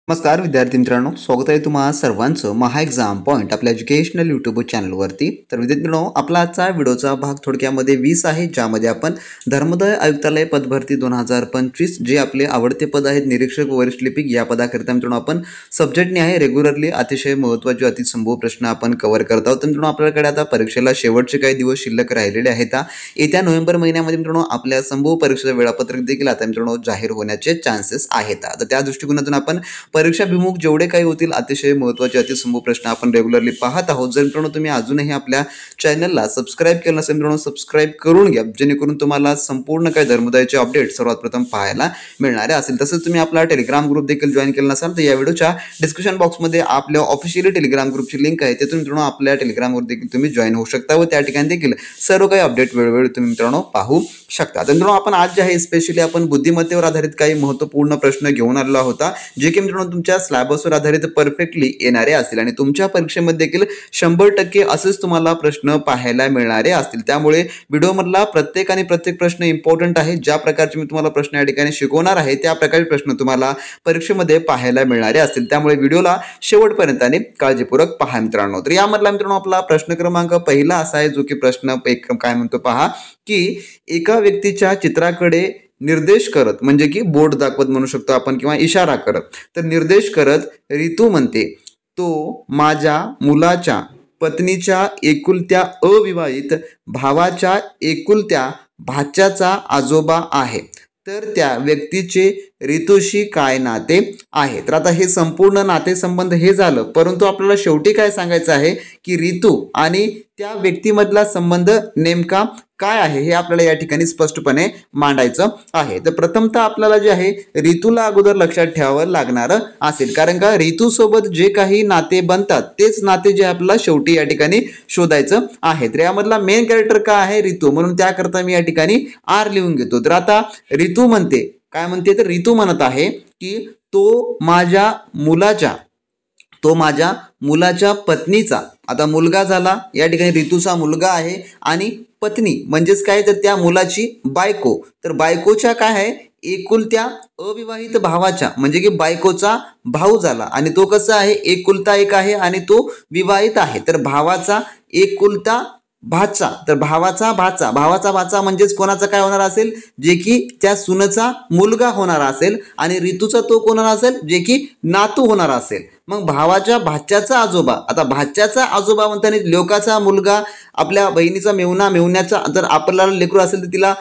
नमस्कार विद्यार्थी मित्रांनो, स्वागत आहे तुम्हा सर्वांचं महा एक्झाम पॉईंट आपल्या एज्युकेशनल यूट्यूब चॅनलवरती। तर विद्यार्थी मित्रांनो, आपला आजचा व्हिडिओचा भाग थोडक्यामध्ये 20 आहे, ज्यामध्ये आपण धर्मोदय आयुक्तालय पदभरती 2025 जे आपले आवडते पद आहेत निरीक्षक वरिष्ठ लिपिक या पदाकरिता मित्रांनो आपण सब्जेक्टने आहे रेग्युलरली अतिशय महत्त्वाचे अतिसंभव प्रश्न आपण कव्हर करत आहोत। मित्रांनो, आपल्याकडे आता परीक्षेला शेवटचे काही दिवस शिल्लक राहिलेले आहेत। येत्या नोव्हेंबर महिन्यामध्ये मित्रांनो आपल्या संभव परीक्षेचं वेळापत्रक देखील आता मित्रांनो जाहीर होण्याचे चान्सेस आहेत। तर त्या दृष्टिकोनातून आपण परीक्षाभिमुख जेवढे काही होतील अतिशय महत्त्वाचे अतिसंभव प्रश्न आपण रेग्युलरली पाहत आहोत। जर मित्रांनो तुम्ही अजूनही आपल्या चॅनलला सबस्क्राइब केलं नसेल मित्रांनो सबस्क्राइब करून घ्या, जेणेकरून तुम्हाला संपूर्ण काही धर्मोदयाचे अपडेट सर्वात प्रथम पाहायला मिळणारे असेल। तसंच तुम्ही आपला टेलिग्राम ग्रुप देखील जॉईन केला नसाल तर या व्हिडिओच्या डिस्क्रिप्शन बॉक्समध्ये आपल्या ऑफिशियली टेलिग्राम ग्रुपची लिंक आहे, तिथून मित्रांनो आपल्या टेलिग्रामवर देखील तुम्ही जॉईन होऊ शकता व त्या ठिकाणी देखील सर्व काही अपडेट वेळोवेळी तुम्ही मित्रांनो पाहू शकता। तर मित्रांनो आपण आज जे आहे स्पेशली आपण बुद्धिमत्तेवर आधारित काही महत्त्वपूर्ण प्रश्न घेऊन आलेला होता, जे की मित्रांनो तुमच्या सिलेबसवर आधारित परफेक्टली येणारे असतील आणि तुमच्या परीक्षेमध्ये देखील 100% असेच तुम्हाला प्रश्न पाहायला मिळणारे असतील। त्यामुळे व्हिडिओमधला प्रत्येक प्रश्न इम्पॉर्टंट आहे। ज्या प्रकारचे मी तुम्हाला प्रश्न या ठिकाणी शिकवणार आहे त्या प्रकारचे प्रश्न तुम्हाला परीक्षेमध्ये पाहायला मिळणारे असतील, त्यामुळे व्हिडिओला शेवटपर्यंत आणि काळजीपूर्वक पहा मित्रांनो। तर यामधला मित्रांनो आपला प्रश्न क्रमांक पहिला असा आहे, जो की प्रश्न एक काय म्हणतो पहा, की एका व्यक्तीच्या चित्राकडे निर्देश करत म्हणजे की बोट दाखवत म्हणू शकतो आपण किंवा इशारा करत, तर निर्देश करत रितू म्हणते, तो माझ्या मुलाच्या पत्नीच्या एकुलत्या अविवाहित भावाच्या एकुलत्या भाच्याचा आजोबा आहे, तर त्या व्यक्तीचे ऋतूशी काय नाते आहे। तर आता हे संपूर्ण नातेसंबंध हे झालं, परंतु आपल्याला शेवटी काय सांगायचं आहे की ऋतू आणि त्या व्यक्तीमधला संबंध नेमका काय आहे हे आपल्याला या ठिकाणी स्पष्टपणे मांडायचं आहे। तर प्रथमतः आपल्याला जे आहे ऋतूला अगोदर लक्षात ठेवावं लागणार असेल, कारण का ऋतू सोबत जे काही नाते बनतात तेच नाते जे आपल्याला शेवटी या ठिकाणी शोधायचं आहे। तर यामधला मेन कॅरेक्टर काय आहे ऋतू, म्हणून त्याकरता मी या ठिकाणी आर लिहून घेतो। तर आता ऋतू म्हणते काय म्हणते, तर ऋतू म्हणत आहे की तो माझ्या मुलाच्या पत्नीचा, आता मुलगा झाला या ठिकाणी ऋतूचा मुलगा आहे आणि पत्नी म्हणजेच काय, तर त्या मुलाची बायको, तर बायकोच्या काय आहे एकुलत्या अविवाहित भावाच्या म्हणजे की बायकोचा भाऊ झाला आणि तो कसा आहे एकुलता एक आहे आणि तो विवाहित आहे, तर भावाचा एकुलता भाचा, तर भावाचा भाचा म्हणजेच कोणाचा काय होणार असेल, जे की त्या सुनेचा मुलगा होणार असेल आणि ऋतूचा तो कोण होणार असेल, जे की नातू होणार असेल। मग भावाच्या भाच्याचा आजोबा, आता भाच्याचा आजोबा म्हणताना लोकाचा मुलगा आपल्या बहिणीचा मेवण्याचा, जर आपल्याला लेकरू असेल तर तिला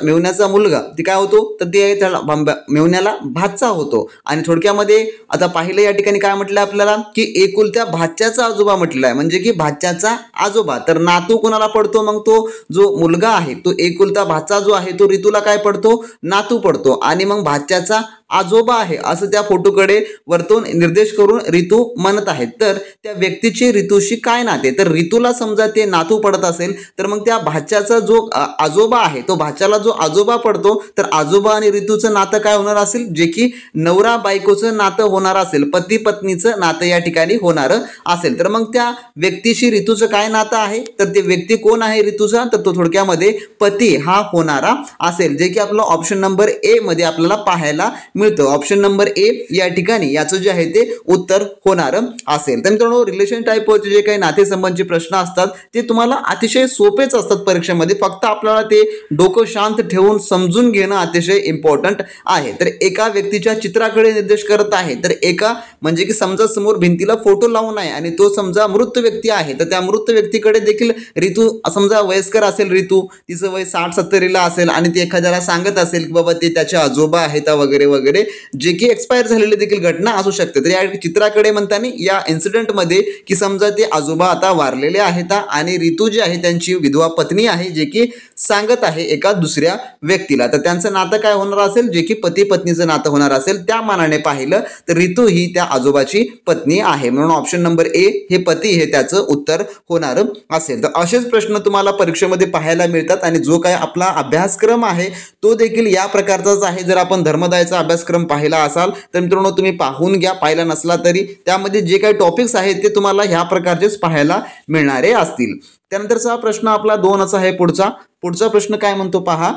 मेवण्याचा मुलगा ती काय होतो, तर ते त्याला मेवण्याला भाचा होतो। आणि थोडक्यामध्ये आता पाहिलं या ठिकाणी काय म्हटलं आपल्याला की एकुलत्या भाच्याचा आजोबा म्हटलेला आहे, म्हणजे की भाच्याचा आजोबा, तर नातू कोणाला पडतो, मग तो जो मुलगा आहे तो एकुलता भाचा जो आहे तो ऋतूला काय पडतो, नातू पडतो आणि मग भाच्याचा आजोबा आहे असं त्या फोटोकडे वरतून निर्देश करून ऋतू म्हणत आहेत। तर त्या व्यक्तीचे ऋतूशी काय नाते, तर ऋतूला समजा ते नातू पडत असेल तर मग त्या भाच्याचा जो आजोबा आहे तो भाच्याला जो आजोबा पडतो, तर आजोबा आणि ऋतूचं नातं काय होणार असेल, जे की नवरा बायकोचं नातं होणार असेल, पती पत्नीचं नातं या ठिकाणी होणार असेल। तर मग त्या व्यक्तीशी ऋतूचं काय नातं आहे, तर ते व्यक्ती कोण आहे ऋतूचा, तर तो थोडक्यामध्ये पती हा होणारा असेल, जे की आपलं ऑप्शन नंबर ए मध्ये आपल्याला पाहायला मिळतं। ऑप्शन नंबर ए या ठिकाणी याचं जे आहे ते उत्तर होणार असेल। तर मित्रांनो रिलेशन टाईपवरचे जे काही नातेसंबंधचे प्रश्न असतात ते तुम्हाला अतिशय सोपेच असतात परीक्षेमध्ये, फक्त आपल्याला ते डोकं शांत ठेवून समजून घेणं अतिशय इम्पॉर्टंट आहे। तर एका व्यक्तीच्या चित्राकडे निर्देश करत आहे, तर एका म्हणजे की समजा समोर भिंतीला फोटो लावून आहे आणि तो समजा मृत व्यक्ती आहे, तर त्या मृत व्यक्तीकडे देखील ऋतू समजा वयस्कर असेल, ऋतू तिचं वय 60-70ला असेल आणि ती एखाद्याला सांगत असेल की बाबा ते त्याचे आजोबा आहेत वगैरे वगैरे, जे की एक्सपायर झालेली देखील घटना असू शकते। तर या चित्राकडे म्हणताना या इन्सिडेंट मध्ये की समजा ते आजोबा आता वारलेले आहेत आणि ऋतू जी आहे त्यांची विधवा पत्नी आहे, जे की सांगत आहे एका दुसऱ्या व्यक्तीला, तर त्यांचं नातं काय होणार असेल, जे की पती पत्नीचं नातं होणार असेल। त्या मानाने पाहिलं तर ऋतू ही त्या आजोबाची पत्नी आहे, म्हणून ऑप्शन नंबर ए हे पती हे त्याचं उत्तर होणार असेल। तर असेच प्रश्न तुम्हाला परीक्षेमध्ये पाहायला मिळतात आणि जो काय आपला अभ्यासक्रम आहे तो देखील या प्रकारचाच आहे। जर आपण धर्मोदयाचा अभ्यासक्रम पाहिला असाल तर मित्रांनो तुम्ही पाहून घ्या, पाहिला नसला तरी त्यामध्ये जे काही टॉपिक्स आहेत ते तुम्हाला ह्या प्रकारचेच पाहायला मिळणारे असतील। त्यानंतरचा प्रश्न आपला 2 असा आहे पुढचा प्रश्न काय म्हणतो पहा,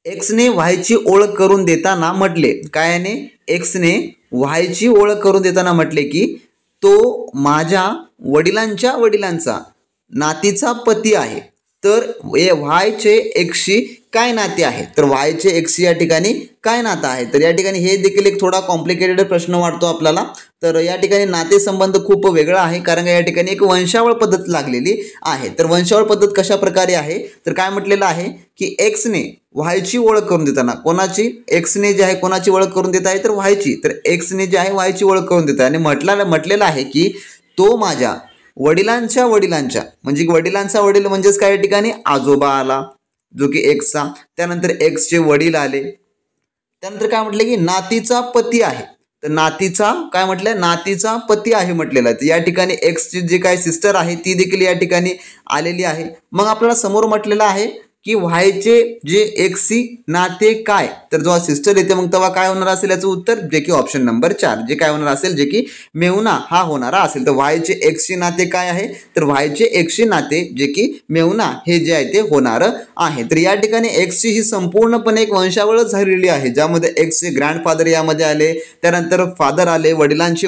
एक्सने व्हायची ओळख करून देताना म्हटले, काय याने एक्सने व्हायची ओळख करून देताना म्हटले की तो माझ्या वडिलांच्या वडिलांचा नातीचा पती आहे. तर व्हायचे एक्सशी काय नाते आहे, तर व्हायचे एक्सशी या ठिकाणी काय नातं आहे. तर या ठिकाणी हे देखील एक थोडा कॉम्प्लिकेटेड प्रश्न वाटतो आपल्याला. तर या ठिकाणी नातेसंबंध खूप वेगळा आहे, कारण या ठिकाणी एक वंशावळ पद्धत लागलेली आहे. तर वंशावळ पद्धत कशा प्रकारे आहे, तर काय म्हटलेलं आहे की एक्सने व्हायची ओळख करून देताना, कोणाची, एक्सने जे आहे कोणाची ओळख करून देत आहे, तर व्हायची. तर एक्सने जे आहे व्हायची ओळख करून देत आहे आणि म्हटलेलं आहे की तो माझ्या वडिलांच्या वडिलांच्या, म्हणजे वडिलांचा वडील म्हणजेच काय या ठिकाणी आजोबा आला जो की एक्सचा, त्यानंतर एक्सचे वडील आले, त्यानंतर काय म्हटलं की नातीचा पती आहे. तर नातीचा काय म्हटलं, नातीचा पती आहे म्हटलेलं आहे. तर या ठिकाणी एक्सची जी काय सिस्टर आहे ती देखील या ठिकाणी आलेली आहे. मग आपल्याला समोर म्हटलेलं आहे की व्हायचे जे एक्सशी नाते काय, तर जेव्हा सिस्टर येते मग तेव्हा काय होणार असेल याचं उत्तर, जे की ऑप्शन नंबर 4 जे काय होणार असेल, जे की मेहुणा हा होणारा असेल. तर व्हायचे एक्सशी नाते काय आहे, तर व्हायचे एक्सशी नाते जे की मेहुणा हे जे आहे ते होणार आहे. तर या ठिकाणी एक्सची ही संपूर्णपणे एक वंशावळच झालेली आहे, ज्यामध्ये एक्सचे ग्रँडफादर यामध्ये आले, त्यानंतर फादर आले, वडिलांचे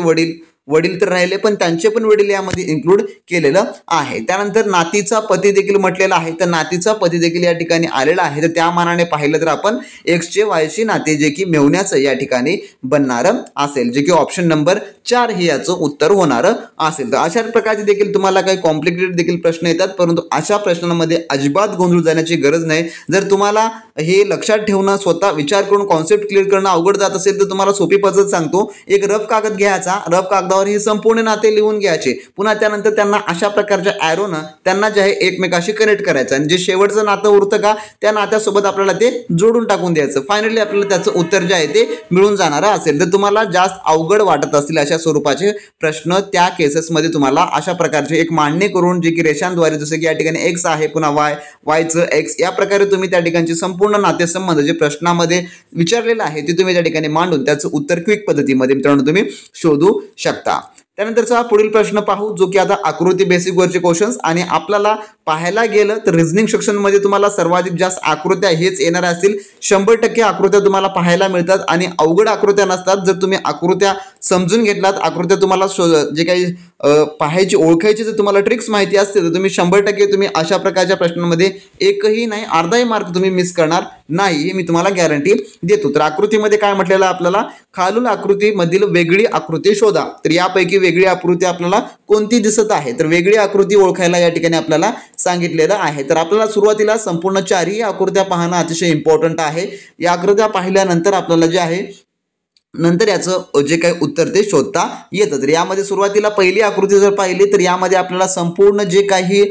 वडील तर राहिले पण त्यांचे पण वडील यामध्ये इन्क्लूड केलेलं आहे. त्यानंतर नातीचा पती देखील म्हटलेला आहे, तर नातीचा पती देखील या ठिकाणी आलेला आहे. तर त्या मानाने पाहिलं तर आपण एक्सचे व्हायची नाते जे की मेहुण्याचं या ठिकाणी बनणार असेल, जे की ऑप्शन नंबर 4 हे याचं उत्तर होणार असेल. तर अशा प्रकारचे देखील तुम्हाला काही कॉम्प्लिकेटेड देखील प्रश्न येतात, परंतु अशा प्रश्नांमध्ये अजिबात गोंधळ जाण्याची गरज नाही. जर तुम्हाला हे लक्षात ठेवणं, स्वतः विचार करून कॉन्सेप्ट क्लिअर करणं अवघड जात असेल तर तुम्हाला सोपी पद्धत सांगतो. एक रफ कागद घ्यायचा, रफ कागदावर हे संपूर्ण नाते लिहून घ्यायचे, पुन्हा त्यानंतर त्यांना अशा प्रकारच्या ॲरोनं त्यांना जे आहे एकमेकाशी कनेक्ट करायचं आणि जे शेवटचं नातं उरतं का त्या नात्यासोबत आपल्याला ते जोडून टाकून द्यायचं. फायनली आपल्याला त्याचं उत्तर जे आहे ते मिळून जाणार असेल. तर तुम्हाला जास्त अवघड वाटत असतील अशा स्वरूपाचे प्रश्न त्या केसेसमध्ये तुम्हाला अशा प्रकारचे एक मांडणी करून, जे की रेषांद्वारे, जसं की या ठिकाणी एक्स आहे पुन्हा वायचं एक्स, या प्रकारे तुम्ही त्या ठिकाणचे संपूर्ण नातेसंबंध जे प्रश्नामध्ये विचारलेलं आहे ते तुम्ही त्या ठिकाणी मांडून त्याचं उत्तर क्विक पद्धतीमध्ये मित्रांनो तुम्ही शोधू शकता. त्यानंतरचा पुढील प्रश्न पाहू, जो की आता आकृती बेसिक वरचे क्वेश्चन्स. आणि आपल्याला पाहायला गेलं तर रिझनिंग सेक्शनमध्ये तुम्हाला सर्वाधिक जास्त आकृत्या हेच येणार असतील. 100% आकृत्या तुम्हाला पाहायला मिळतात आणि अवघड आकृत्या नसतात. जर तुम्ही आकृत्या समजून घेतलात, आकृत्या तुम्हाला जे काही पाहायची ओळखायची जर तुम्हाला ट्रिक्स माहिती असतील तर तुम्ही 100% तुम्ही अशा प्रकारच्या प्रश्नांमध्ये एकही नाही अर्धाही मार्क तुम्ही मिस करणार नाही, हे मी तुम्हाला गॅरंटी देतो. तर आकृतीमध्ये काय म्हटलेलं आपल्याला, खालील आकृतीमधील वेगळी आकृती शोधा. तर यापैकी वेगळी आकृती आपल्याला कोणती दिसत आहे, तर वेगळी आकृती ओळखायला या ठिकाणी आपल्याला सांगितलेलं आहे. तर आपल्याला सुरुवातीला संपूर्ण 4ही आकृत्या पाहणं अतिशय इम्पॉर्टंट आहे. या आकृत्या पाहिल्यानंतर आपल्याला जे आहे नंतर याचं जे काही उत्तर ते शोधता येतं. तर यामध्ये सुरुवातीला पहिली आकृती जर पाहिली तर यामध्ये आपल्याला संपूर्ण जे काही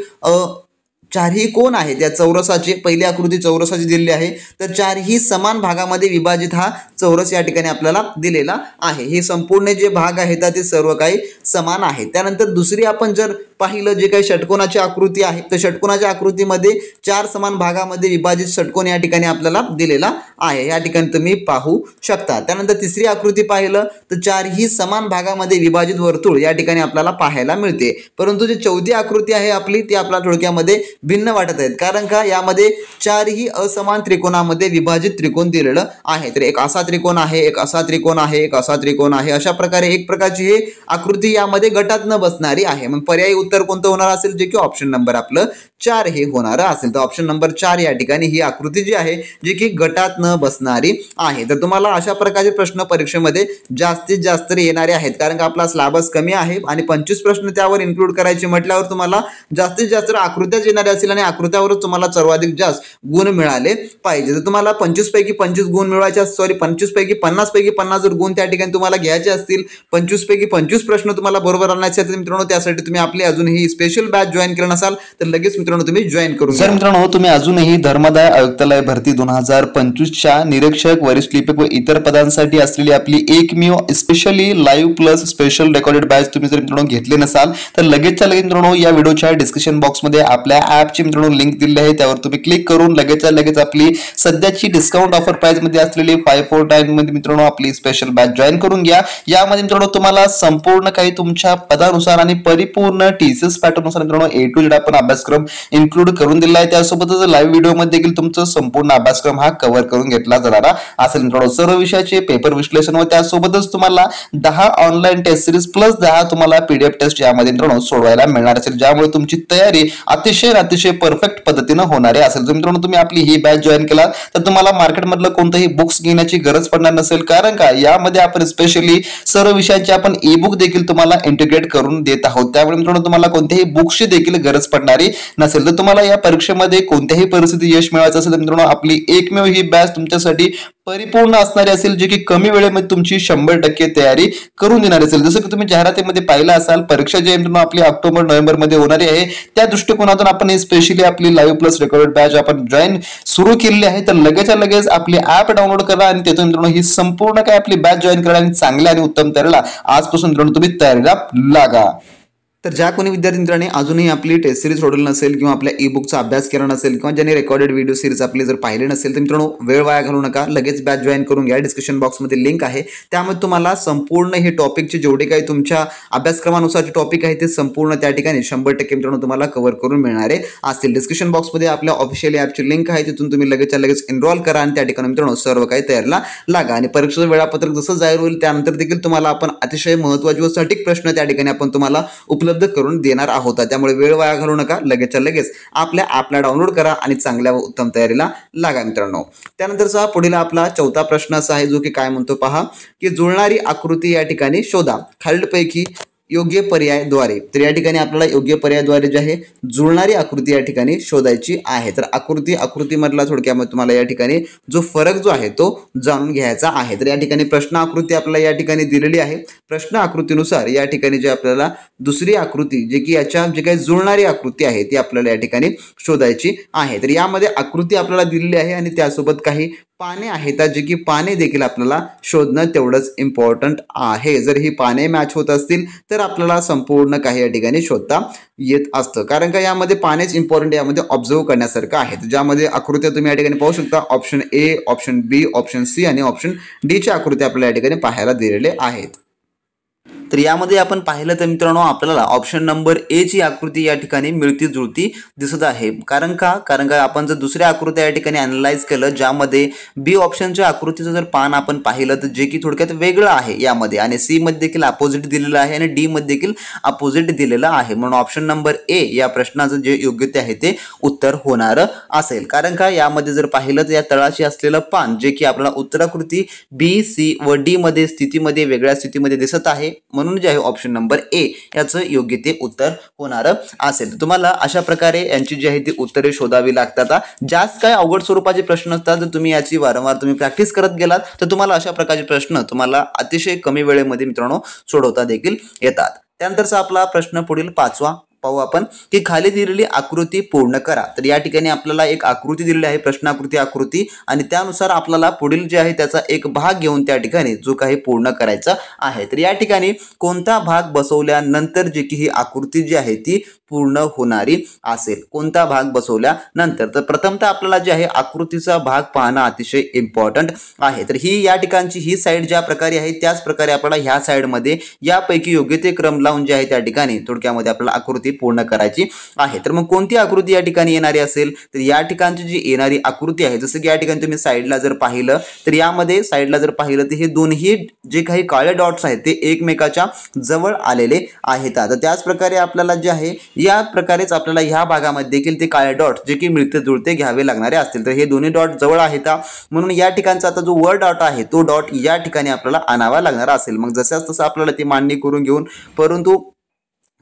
4ही कोण आहे त्या चौरसाची, पहिली आकृती चौरसाची दिलेली आहे. तर 4ही समान भागामध्ये विभाजित हा चौरस या ठिकाणी आपल्याला दिलेला आहे. हे संपूर्ण जे भाग आहेत ते सर्व काही समान आहे. त्यानंतर दुसरी आपण जर पाहिलं जे काही षटकोनाची आकृती आहे, तर षटकोनाच्या आकृतीमध्ये 4 समान भागामध्ये विभाजित षटकोन या ठिकाणी आपल्याला दिलेला आहे, या ठिकाणी तुम्ही पाहू शकता. त्यानंतर तिसरी आकृती पाहिलं तर 4ही समान भागामध्ये विभाजित वर्तुळ या ठिकाणी आपल्याला पाहायला मिळते. परंतु जी चौथी आकृती आहे आपली ती आपल्या थोडक्यामध्ये भिन्न वाटत आहेत, कारण का यामध्ये 4ही असमान त्रिकोणामध्ये विभाजित त्रिकोण दिलेलं आहे. तर एक असा त्रिकोण आहे, एक असा त्रिकोण आहे, एक असा त्रिकोण आहे, अशा प्रकारे एक प्रकारची ही आकृती यामध्ये गटात न बसणारी आहे. मग पर्यायी उत्तर कोणतं होणार असेल, जे की ऑप्शन नंबर आपलं 4 हे होणार असेल. तर ऑप्शन नंबर 4 या ठिकाणी ही आकृती जी आहे जी की गटात न बसणारी आहे. तर तुम्हाला अशा प्रकारचे प्रश्न परीक्षेमध्ये जास्तीत जास्त येणारे आहेत, कारण का आपला सिलेबस कमी आहे आणि 25 प्रश्न त्यावर इन्क्लूड करायचे म्हटल्यावर तुम्हाला जास्तीत जास्त आकृत्याच येणाऱ्या असतील आणि आकृत्यावरच तुम्हाला सर्वाधिक जास्त गुण मिळाले पाहिजे. जर तुम्हाला 25 पैकी 25 गुण मिळवायचे, 25 पैकी 50 पैकी 50 जर गुण त्या ठिकाणी तुम्हाला घ्यायचे असतील, 25 पैकी 25 प्रश्न तुम्हाला बरोबर आणायचे असतील मित्रांनो, त्यासाठी तुम्ही आपली अजूनही स्पेशल बॅच जॉईन केलं नसाल तर लगेच मित्रांनो तुम्ही जॉईन करून घ्या. मित्रांनो तुम्ही अजूनही धर्मादाय आयुक्तालय भरती 2025च्या निरीक्षक, वरिष्ठ लिपिक व इतर पदांसाठी असलेली आपली एकमेव specially live plus special recorded batch तुम्ही जर मित्रांनो घेतले नसाल तर लगेचच्या लगेच मित्रांनो या व्हिडिओच्या डिस्क्रिप्शन बॉक्समध्ये आपल्या ॲपची मित्रांनो लिंक दिली आहे, त्यावर तुम्ही क्लिक करून लगेच आपली सध्याची डिस्काउंट ऑफर प्राइस मध्ये असलेली 549 मध्ये मित्रांनो आपली स्पेशल बॅच जॉईन करून घ्या. यामध्ये मित्रांनो तुम्हाला संपूर्ण काही तुमच्या पदानुसार आणि परिपूर्ण TCS पॅटर्ननुसार मित्रांनो A to Z आपण अभ्यासक्रम इन्क्लूड करून दिला आहे. त्यासोबतच लाईव्ह व्हिडिओ मध्ये देखील तुमचं संपूर्ण अभ्यासक्रम हा कव्हर करून घेतला जाणार असेल मित्रांनो. सर्व विषयाचे पेपर विश्लेषण व त्यासोबतच तुम्हाला 10 ऑनलाईन टेस्ट सिरीज प्लस 10 तुम्हाला PDF टेस्ट यामध्ये मित्रांनो सोडवायला मिळणार असेल, ज्यामुळे तुमची तयारी अतिशय परफेक्ट पद्धतीने होणार असेल. तर मित्रांनो तुम्ही आपली ही बॅच जॉईन केला तर तुम्हाला मार्केटमधलं कोणतंही बुक्स घेण्याची गरज पडणार नसेल, कारण का यामध्ये आपण स्पेशली सर्व विषयांचे आपण ई बुक देखील तुम्हाला इंटिग्रेट करून देत आहोत. त्यामुळे मित्रांनो तुम्हाला कोणत्याही बुक्सची देखील गरज पडणारी नसेल. तर तुम्हाला या परीक्षेमध्ये कोणत्याही परिस्थितीत यश मिळवायचं असेल तर मित्रांनो आपली एकमेव ही बॅच तुमच्यासाठी परिपूर्ण असणारी असेल, जे की कमी वेळेमध्ये तुमची 100% तयारी करून देणार असेल. जसं की तुम्ही जाहिरातीमध्ये पाहिलं असाल, परीक्षा जी आहे आपली ऑक्टोबर नोव्हेंबर मध्ये होणारी आहे, त्या दृष्टिकोनातून आपण स्पेशली आपली लाईव्ह प्लस रेकॉर्डेड बॅच आपण जॉईन सुरू केलेली आहे. तर लगेच आपली ऍप डाउनलोड करा आणि त्यातून मित्रांनो ही संपूर्ण काय आपली बॅच जॉईन करा आणि चांगल्या आणि उत्तम तयारीला आजपासून मित्रांनो तुम्ही तयारीला लागा. तर ज्या कोणी विद्यार्थी मित्रांनी अजूनही आपली टेस्ट सिरीज सोडवली नसेल किंवा आपल्या ई बुकचा अभ्यास केला नसेल किंवा ज्यांनी रेकॉर्डेड व्हिडिओ सिरीज आपली जर पाहिले नसेल तर मित्रांनो वेळ वाया घालू नका, लगेच बॅच जॉईन करून घ्या. डिस्क्रिप्शन बॉक्समध्ये लिंक आहे, त्यामध्ये तुम्हाला संपूर्ण हे टॉपिकचे जेवढे काही तुमच्या अभ्यासक्रमानुसारचे टॉपिक आहे ते संपूर्ण त्या ठिकाणी 100% मित्रांनो तुम्हाला कव्हर करून मिळणारे असतील. डिस्क्रिप्शन बॉक्समध्ये आपल्या ऑफिशियल ॲपची लिंक आहे, तिथून तुम्ही लगेच एनरोल करा आणि त्या ठिकाणी मित्रांनो सर्व काही तयारीला लागा. आणि परीक्षेचं वेळापत्रक जसं जाहीर होईल त्यानंतर देखील तुम्हाला आपण अतिशय महत्त्वाचे व सटीक प्रश्न त्या ठिकाणी आपण तुम्हाला उपलब्ध करून देणार आहोत. त्यामुळे वेळ वाया घालू नका, लगेच आपल्या ॲपला डाउनलोड करा आणि चांगल्या व उत्तम तयारीला लागा मित्रांनो. त्यानंतरचा पुढील आपला चौथा प्रश्न असा आहे, जो की काय म्हणतो पहा, की जुळणारी आकृती या ठिकाणी शोधा खालीलपैकी योग्य पर्यायद्वारे. तर या ठिकाणी आपल्याला योग्य पर्यायद्वारे जे आहे जुळणारी आकृती या ठिकाणी शोधायची आहे. तर आकृती मधला थोडक्यामध्ये तुम्हाला या ठिकाणी जो फरक जो आहे तो जाणून घ्यायचा आहे. तर या ठिकाणी प्रश्न आकृती आपल्याला या ठिकाणी दिलेली आहे. प्रश्न आकृतीनुसार या ठिकाणी जे आपल्याला दुसरी आकृती जे की याच्या जे काही जुळणारी आकृती आहे ती आपल्याला या ठिकाणी शोधायची आहे. तर यामध्ये आकृती आपल्याला दिलेली आहे आणि त्यासोबत काही पाने आहेत, जे की पाने देखील आपल्याला शोधणं तेवढंच इम्पॉर्टंट आहे. जर ही पाने मॅच होत असतील तर आपल्याला संपूर्ण काही या ठिकाणी शोधता येत असतं, कारण का यामध्ये पानेच इम्पॉर्टंट यामध्ये ऑब्झर्व करण्यासारखं आहे. ज्यामध्ये आकृत्या तुम्ही या ठिकाणी पाहू शकता, option A, option B, option C आणि ऑप्शन D च्या आकृत्या आपल्याला या ठिकाणी पाहायला दिलेले आहेत. तर यामध्ये आपण पाहिलं तर मित्रांनो आपल्याला ऑप्शन नंबर A ची आकृती या ठिकाणी मिळती जुळती दिसत आहे. कारण का आपण जर दुसऱ्या आकृत्या या ठिकाणी अनालाइज केलं, ज्यामध्ये B ऑप्शनच्या आकृतीचं जर पान आपण पाहिलं तर जे की थोडक्यात वेगळं आहे यामध्ये, आणि C मध्ये देखील अपोजिट दिलेलं आहे आणि D मध्ये देखील अपोजिट दिलेलं आहे. म्हणून ऑप्शन नंबर A या प्रश्नाचं जे योग्य ते आहे ते उत्तर होणार असेल. कारण का यामध्ये जर पाहिलं तर या तळाशी असलेलं पान जे की आपल्याला उत्तराकृती B, C व D मध्ये स्थितीमध्ये वेगळ्या स्थितीमध्ये दिसत आहे, म्हणून जे आहे ऑप्शन नंबर A याचं योग्य ते उत्तर होणार असेल. तुम्हाला अशा प्रकारे यांची जी आहे ती उत्तरे शोधावी लागतात. जास्त काय अवघड स्वरूपाचे प्रश्न असतात, जर तुम्ही याची वारंवार तुम्ही प्रॅक्टिस करत गेलात तर तुम्हाला अशा प्रकारचे प्रश्न तुम्हाला अतिशय कमी वेळेमध्ये मित्रांनो सोडवता देखील येतात. त्यानंतरचा आपला प्रश्न पुढील 5वा पाहू आपण, की खाली दिलेली आकृती पूर्ण करा. तर या ठिकाणी आपल्याला एक आकृती दिलेली आहे, प्रश्न आकृती, आणि त्यानुसार आपल्याला पुढील जे आहे त्याचा एक भाग घेऊन त्या ठिकाणी जो काही पूर्ण करायचा आहे. तर या ठिकाणी कोणता भाग बसवल्यानंतर जे की ही आकृती जी आहे ती पूर्ण होणारी असेल, कोणता भाग बसवल्यानंतर. तर प्रथमतः आपल्याला जे आहे आकृतीचा भाग पाहणं अतिशय इम्पॉर्टंट आहे. तर ही या ठिकाणची ही साईड ज्या प्रकारे आहे त्याच प्रकारे आपल्याला ह्या साईडमध्ये यापैकी योग्य ते क्रम लावून जे आहे त्या ठिकाणी थोडक्यामध्ये आपल्याला आकृती पूर्ण करायची आहे. तर मग कोणती आकृती या ठिकाणी येणारी असेल, तर या ठिकाणची जी येणारी आकृती आहे, जसं की या ठिकाणी तुम्ही साईडला जर पाहिलं तर यामध्ये साईडला जर पाहिलं तर हे दोन्ही जे काही काळे डॉट्स आहेत ते एकमेकाच्या जवळ आलेले आहेत. तर त्याच प्रकारे आपल्याला जे आहे या प्रकारेच आपल्याला ह्या भागामध्ये देखील ते काळे डॉट जे की मिळते जुळते घ्यावे लागणारे असतील. तर हे दोन्ही डॉट जवळ आहेत, म्हणून या ठिकाणचा आता जो वर डॉट आहे तो डॉट या ठिकाणी आपल्याला आणावा लागणार असेल. मग जसं तसं आपल्याला ती मांडणी करून घेऊन, परंतु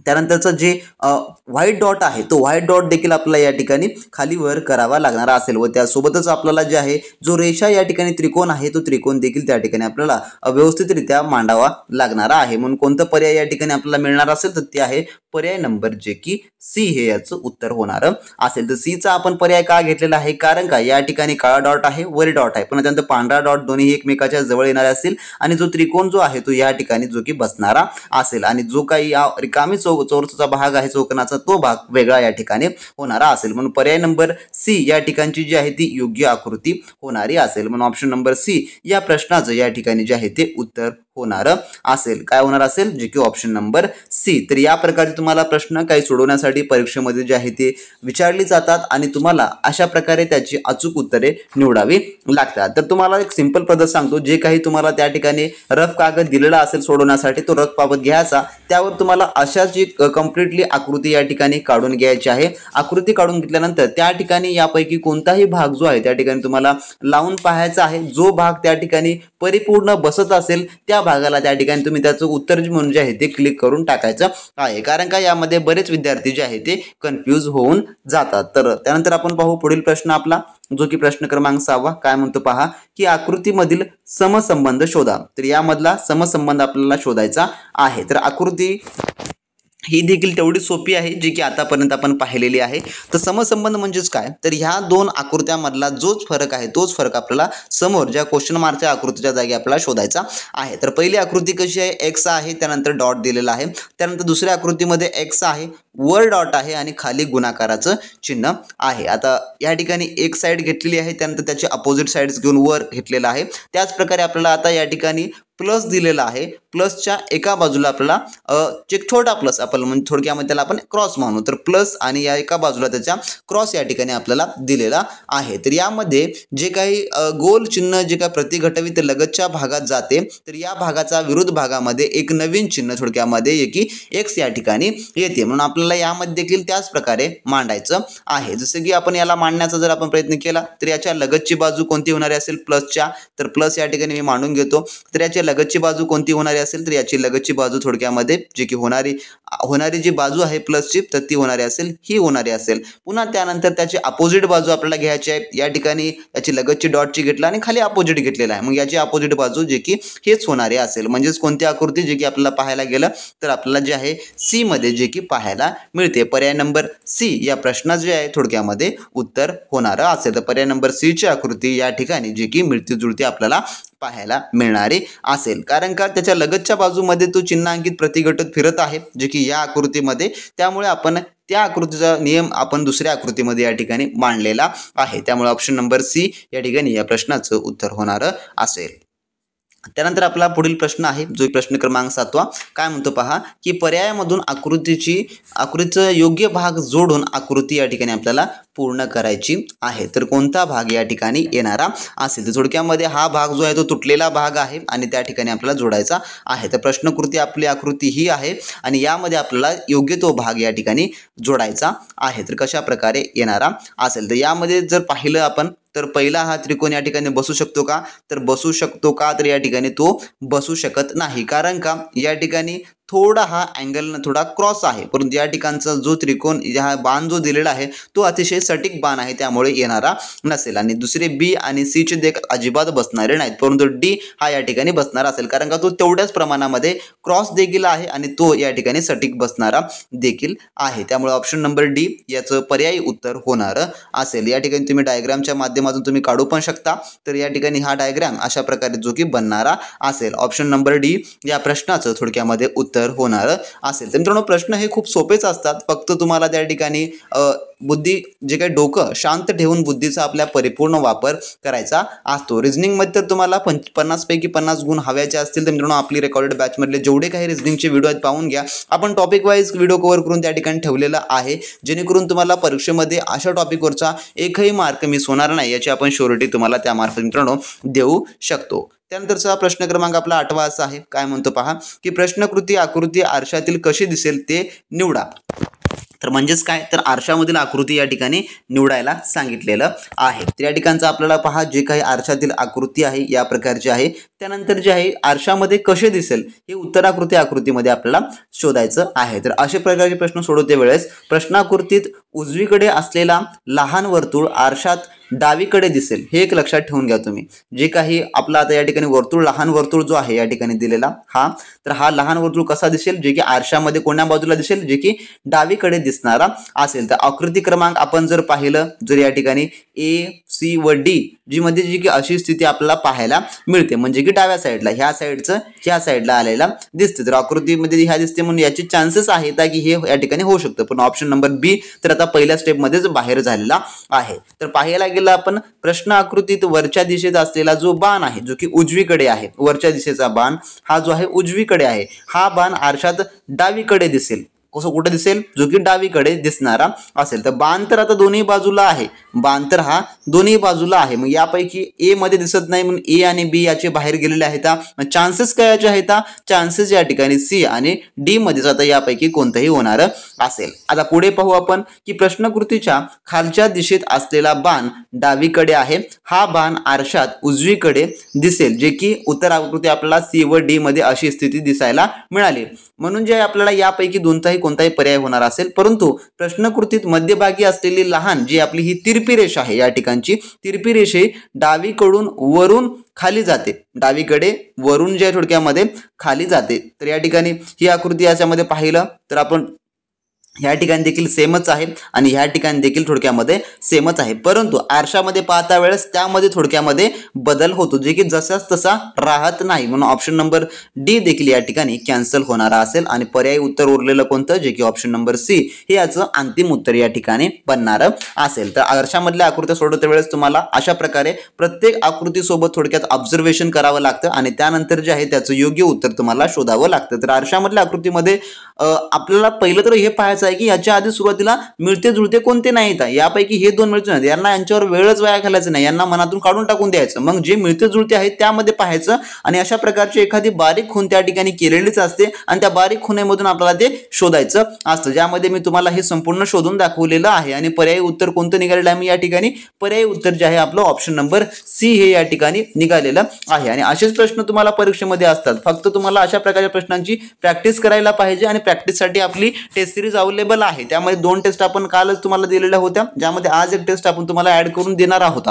त्यानंतरचा जे व्हाईट डॉट आहे तो व्हाईट डॉट देखील आपल्याला या ठिकाणी खाली वर करावा लागणार असेल. व त्यासोबतच आपल्याला जे आहे जो रेषा या ठिकाणी त्रिकोण आहे तो त्रिकोण देखील त्या ठिकाणी आपल्याला व्यवस्थितरित्या मांडावा लागणार आहे. म्हणून कोणतं पर्याय या ठिकाणी आपल्याला मिळणार असेल तर ते आहे पर्याय नंबर जे की सी हे याचं उत्तर होणार असेल। तर सीचा आपण पर्याय का घेतलेला आहे, कारण का या ठिकाणी काळा डॉट आहे, वर डॉट आहे, पण त्यानंतर पांढरा डॉट दोन्ही एकमेकाच्या जवळ येणारे असतील आणि जो त्रिकोण जो आहे तो या ठिकाणी जो की बसणारा असेल आणि जो काही रिकामी चौरसाचा भाग आहे चौकोनाचा तो भाग वेगळा या ठिकाणी होणारा असेल, म्हणून पर्याय नंबर सी या ठिकाणची जी आहे ती योग्य आकृती होणारी असेल, म्हणून ऑप्शन नंबर सी या प्रश्नाचं या ठिकाणी जे आहे ते उत्तर होणार असेल। काय होणार असेल, जे की ऑप्शन नंबर सी। तर या प्रकारचे तुम्हाला प्रश्न काही सोडवण्यासाठी परीक्षेमध्ये जे आहे ते विचारली जातात आणि तुम्हाला अशा प्रकारे त्याची अचूक उत्तरे निवडावी लागतात। तर तुम्हाला एक सिंपल पद्धत सांगतो, जे काही तुम्हाला त्या ठिकाणी रफ कागद दिलेला असेल सोडवण्यासाठी तो रफ कागद घ्यायचा, त्यावर तुम्हाला अशाच एक कंप्लीटली आकृती या ठिकाणी काढून घ्यायची आहे। आकृती काढून घेतल्यानंतर त्या ठिकाणी यापैकी कोणताही भाग जो आहे त्या ठिकाणी तुम्हाला लावून पाहायचा आहे, जो भाग त्या ठिकाणी परिपूर्ण बसत असेल त्या भागाला त्या ठिकाणी तुम्ही त्याचं उत्तर म्हणून जे आहे ते क्लिक करून टाकायचं आहे, कारण का यामध्ये बरेच विद्यार्थी जे आहे ते कन्फ्यूज होऊन जातात। तर त्यानंतर आपण पाहू पुढील प्रश्न आपला, जो की प्रश्न क्रमांक 6 काय म्हणतो पहा, की आकृतीमधील समसंबंध शोधा। तर यामधला समसंबंध आपल्याला शोधायचा आहे। तर आकृती ही देखील तेवढी सोपी आहे जी की आतापर्यंत आपण पाहिलेली आहे। तर समसंबंध म्हणजेच काय, तर ह्या दोन आकृत्यांमधला जोच फरक आहे तोच फरक आपल्याला समोर ज्या क्वेश्चन मार्कच्या आकृतीच्या जागी आपल्याला शोधायचा आहे। तर पहिली आकृती कशी आहे, एक्स आहे, त्यानंतर डॉट दिलेला आहे, त्यानंतर दुसऱ्या आकृतीमध्ये एक्स आहे, वर डॉट आहे आणि खाली गुणाकाराचं चिन्ह आहे। आता या ठिकाणी एक साईड घेतलेली आहे, त्यानंतर त्याची अपोजिट साईड्स घेऊन वर घेतलेला आहे। त्याच प्रकारे आपल्याला आता या ठिकाणी प्लस दिलेला आहे, प्लसच्या एका बाजूला आपल्याला एक छोटा प्लस आपण म्हणजे थोडक्यामध्ये त्याला आपण क्रॉस म्हणू, तर प्लस आणि या एका बाजूला त्याच्या क्रॉस या ठिकाणी आपल्याला दिलेला आहे। तर यामध्ये जे काही गोल चिन्ह जे काही प्रतिघटवित लगतच्या भागात जाते, तर या भागाचा विरुद्ध भागामध्ये एक नवीन चिन्ह थोडक्यामध्ये की एक्स या ठिकाणी येते, म्हणून आपल्याला यामध्ये देखील त्याच प्रकारे मांडायचं आहे। जसं की आपण याला मांडण्याचा जर आपण प्रयत्न केला तर याच्या लगतची बाजू कोणती होणारी असेल, प्लसच्या, तर प्लस या ठिकाणी मी मांडून घेतो। तर याच्या लगतची बाजू कोणती होणारी असेल, तर याची लगतची बाजू थोडक्यामध्ये जी की होणारी जी बाजू आहे प्लसची तर ती होणारी असेल, ही होणारी असेल। पुन्हा त्यानंतर त्याची अपोजिट बाजू आपल्याला घ्यायची आहे, या ठिकाणी याची लगतची डॉटची घेतला आणि खाली अपोजिट घेतलेला आहे, मग याची अपोजिट बाजू जे की हेच होणारी असेल। म्हणजेच कोणती आकृती जे की आपल्याला पाहायला गेलं तर आपल्याला जे आहे सी मध्ये जे की पाहायला मिळते। पर्याय नंबर सी या प्रश्नाचं जे आहे थोडक्यामध्ये उत्तर होणार असेल। तर पर्याय नंबर सी ची आकृती या ठिकाणी जे की मिळती जुळती आपल्याला पाहायला मिळणारे असेल, कारण का त्याच्या लगतच्या बाजूमध्ये तो चिन्हांकित प्रतिघटक फिरत आहे जे की या आकृतीमध्ये, त्यामुळे आपण त्या आकृतीचा नियम आपण दुसऱ्या आकृतीमध्ये या ठिकाणी मांडलेला आहे। त्यामुळे ऑप्शन नंबर सी या ठिकाणी या प्रश्नाचं उत्तर होणार असेल। त्यानंतर आपला पुढील प्रश्न आहे, जो प्रश्न क्रमांक 7 काय म्हणतो पहा, की पर्यायामधून आकृतीचा योग्य भाग जोडून आकृती या ठिकाणी आपल्याला पूर्ण करायची आहे। तर कोणता भाग या ठिकाणी येणारा असेल, तर थोडक्यामध्ये हा भाग जो आहे तो तुटलेला भाग आहे आणि त्या ठिकाणी आपल्याला जोडायचा आहे। तर प्रश्नकृती आपली आकृती ही आहे आणि यामध्ये आपल्याला योग्य तो भाग या ठिकाणी जोडायचा आहे। तर कशा प्रकारे येणारा असेल, तर यामध्ये जर पाहिलं आपण तर पहिला हा त्रिकोण या ठिकाणी बसू शकतो का, तर बसू शकतो का, तर या ठिकाणी तो बसू शकत नाही, कारण का या ठिकाणी थोडा हा अँगल थोडा क्रॉस आहे, परंतु या ठिकाणचा जो त्रिकोण हा बाण जो दिलेला आहे तो अतिशय सटीक बाण आहे, त्यामुळे येणारा नसेल। आणि दुसरे बी आणि सी चे देख अजिबात बसणारे नाहीत, परंतु डी हा या ठिकाणी बसणारा असेल, कारण का तो तेवढ्याच प्रमाणामध्ये क्रॉस देखील आहे आणि तो या ठिकाणी सटीक बसणारा देखील आहे। त्यामुळे ऑप्शन नंबर डी याचं पर्यायी उत्तर होणार असेल। या ठिकाणी तुम्ही डायग्रामच्या माध्यमातून तुम्ही काढू पण शकता, तर या ठिकाणी हा डायग्राम अशा प्रकारे जो की बनणारा असेल। ऑप्शन नंबर डी या प्रश्नाचं थोडक्यामध्ये उत्तर होणार असेल। तर मित्रांनो प्रश्न हे खूप सोपेच असतात, फक्त तुम्हाला त्या ठिकाणी बुद्धी जे काही डोकं शांत ठेवून बुद्धीचा आपल्या परिपूर्ण वापर करायचा असतो। रिझनिंग मध्ये तर तुम्हाला 50 पैकी 50 गुण हव्याचे असतील तर मित्रांनो आपली रेकॉर्डेड बॅच मधले जेवढे काही रिझनिंगचे व्हिडिओ आहेत पाहून घ्या। आपण टॉपिक वाईज व्हिडिओ कव्हर करून त्या ठिकाणी ठेवलेला आहे, जेणेकरून तुम्हाला परीक्षेमध्ये अशा टॉपिकवरचा एकही मार्क मिस होणार नाही याची आपण श्योरिटी तुम्हाला त्यामार्फत मित्रांनो देऊ शकतो। त्यानंतरचा प्रश्न क्रमांक आपला 8वा असा आहे, काय म्हणतो पहा, की प्रश्नकृती आकृती आरशातील कशी दिसेल ते निवडा। तर म्हणजेच काय, तर आरशामधील आकृती या ठिकाणी निवडायला सांगितलेलं आहे। तर या ठिकाणचा आपल्याला पहा जे काही आरशातील आकृती आहे या प्रकारची आहे त्यानंतर जे आहे आरशामध्ये कसे दिसेल हे उत्तराकृती आकृतीमध्ये आपल्याला शोधायचं आहे. तर अशा प्रकारचे प्रश्न सोडवते वेळेस प्रश्नाकृतीत उजवीकडे असलेला लहान वर्तुळ आरशात डावीकडे दिसेल हे एक लक्षात ठेवून घ्या तुम्ही. जे काही आपला आता या ठिकाणी वर्तुळ लहान वर्तुळ जो आहे या ठिकाणी दिलेला तर हा लहान वर्तुळ कसा दिसेल, जे की आरशामध्ये कोण्या बाजूला दिसेल, जे की डावीकडे दिसणारा असेल. तर आकृती क्रमांक आपण जर पाहिलं जर या ठिकाणी ए सी व डी जी मध्ये जी की अशी स्थिती आपल्याला पाहायला मिळते, म्हणजे की डाव्या साईडला ह्या साईडचं ह्या साईडला आलेला दिसते. तर आकृतीमध्ये ह्या दिसते म्हणून याची चान्सेस आहेत की हे या ठिकाणी होऊ शकतं. पण ऑप्शन नंबर बी तर आता पहिल्या स्टेपमध्येच बाहेर झालेला आहे. तर पाहायला गेला आपण प्रश्न आकृतीत वरच्या दिशेत असलेला जो बाण आहे जो की उजवीकडे आहे, वरच्या दिशेचा बाण हा जो आहे उजवीकडे आहे, हा बाण आरशात डावीकडे दिसेल. कसं कुठे दिसेल, जो की डावीकडे दिसणारा असेल. तर बाण तर आता दोन्ही बाजूला आहे, बाण तर हा दोन्ही बाजूला आहे. मग यापैकी ए मध्ये दिसत नाही म्हणून ए आणि बी याचे बाहेर गेलेले आहेत. चान्सेस काय याचे आहेत, चान्सेस या ठिकाणी सी आणि डी मध्येच आता यापैकी कोणतंही होणार असेल. आता पुढे पाहू आपण की प्रश्नकृतीच्या खालच्या दिशेत असलेला बाण डावीकडे आहे, हा बाण आरशात उजवीकडे दिसेल, जे की उत्तर आकृती आपल्याला सी व डी मध्ये अशी स्थिती दिसायला मिळाली. म्हणून जे आपल्याला यापैकी कोणताही पर्याय होणार असेल. परंतु प्रश्नकृतीत मध्यभागी असलेली लहान जी आपली ही तिरपी रेषा आहे, या ठिकाणची तिरपी रेषे डावीकडून वरून खाली जाते, डावीकडे वरून जे थोडक्यामध्ये खाली जाते. तर या ठिकाणी ही आकृती याच्यामध्ये पाहिलं तर आपण ह्या ठिकाणी देखील सेमच आहे आणि ह्या ठिकाणी देखील थोडक्यामध्ये सेमच आहे. परंतु आरशामध्ये पाहता वेळेस त्यामध्ये थोडक्यामध्ये बदल होतो, जे की जसाच तसा राहत नाही. म्हणून ऑप्शन नंबर डी देखील या ठिकाणी कॅन्सल होणारा असेल आणि पर्यायी उत्तर उरलेलं कोणतं, जे की ऑप्शन नंबर सी हे याचं अंतिम उत्तर या ठिकाणी बनणार असेल. तर आरशामधल्या आकृत्या सोडवते वेळेस तुम्हाला अशा प्रकारे प्रत्येक आकृतीसोबत थोडक्यात ऑब्झर्वेशन करावं लागतं आणि त्यानंतर जे आहे त्याचं योग्य उत्तर तुम्हाला शोधावं लागतं. तर आरशामधल्या आकृतीमध्ये आपल्याला पहिलं तर हे पाहायचं आहे की याच्या आधी सुरुवातीला मिळते जुळते कोणते नाहीत. यापैकी हे दोन मिळते नाहीत, यांना यांच्यावर वेळच वाया घालायचं नाही, यांना मनातून काढून टाकून द्यायचं. मग जे मिळते जुळते आहेत त्यामध्ये पाहायचं आणि अशा प्रकारची एखादी बारीक खूण त्या ठिकाणी केलेलीच असते आणि त्या बारीक खुणेमधून आपल्याला ते शोधायचं असतं, ज्यामध्ये मी तुम्हाला हे संपूर्ण शोधून दाखवलेलं आहे. आणि पर्यायी उत्तर कोणतं निघालेलं आहे, मी या ठिकाणी पर्यायी उत्तर जे आहे आपलं ऑप्शन नंबर सी हे या ठिकाणी निघालेलं आहे. आणि असेच प्रश्न तुम्हाला परीक्षेमध्ये असतात, फक्त तुम्हाला अशा प्रकारच्या प्रश्नांची प्रॅक्टिस करायला पाहिजे. आणि प्रॅक्टिससाठी आपली टेस्ट सिरीज अवेलेबल आहे, त्यामध्ये 2 टेस्ट आपण कालच तुम्हाला दिलेल्या होत्या, ज्यामध्ये आज एक टेस्ट आपण तुम्हाला ऍड करून देणार आहोत.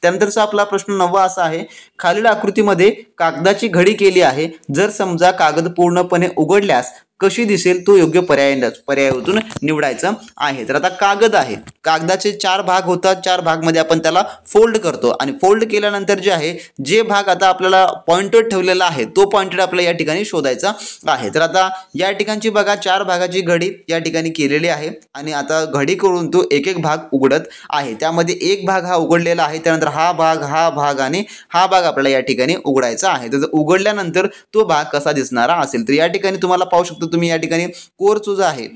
त्यानंतरचा आपला प्रश्न 9 असा आहे, खालील आकृतीमध्ये कागदाची घडी केली आहे, जर समजा कागद पूर्णपणे उघडल्यास कशी दिसेल तो योग्य पर्यायातून निवडायचं आहे. तर आता कागद आहे, कागदाचे 4 भाग होतात, 4 भाग मध्ये आपण त्याला फोल्ड करतो आणि फोल्ड केल्यानंतर जे आहे जे भाग आता आपल्याला पॉइंटेड ठेवलेला आहे तो पॉइंटेड आपल्याला या ठिकाणी शोधायचा आहे. तर आता या ठिकाणची बघा 4 भागाची घडी या ठिकाणी केलेली आहे आणि आता घडी करून तो एक एक भाग उघडत आहे. त्यामध्ये एक भाग हा उघडलेला आहे, त्यानंतर हा भाग आणि हा भाग आपल्याला या ठिकाणी उघडायचा आहे. तर उघडल्यानंतर तो भाग कसा दिसणारा असेल, तर या ठिकाणी तुम्हाला पाहू शकतो तुम्ही या ठिकाणी कोर जो आहे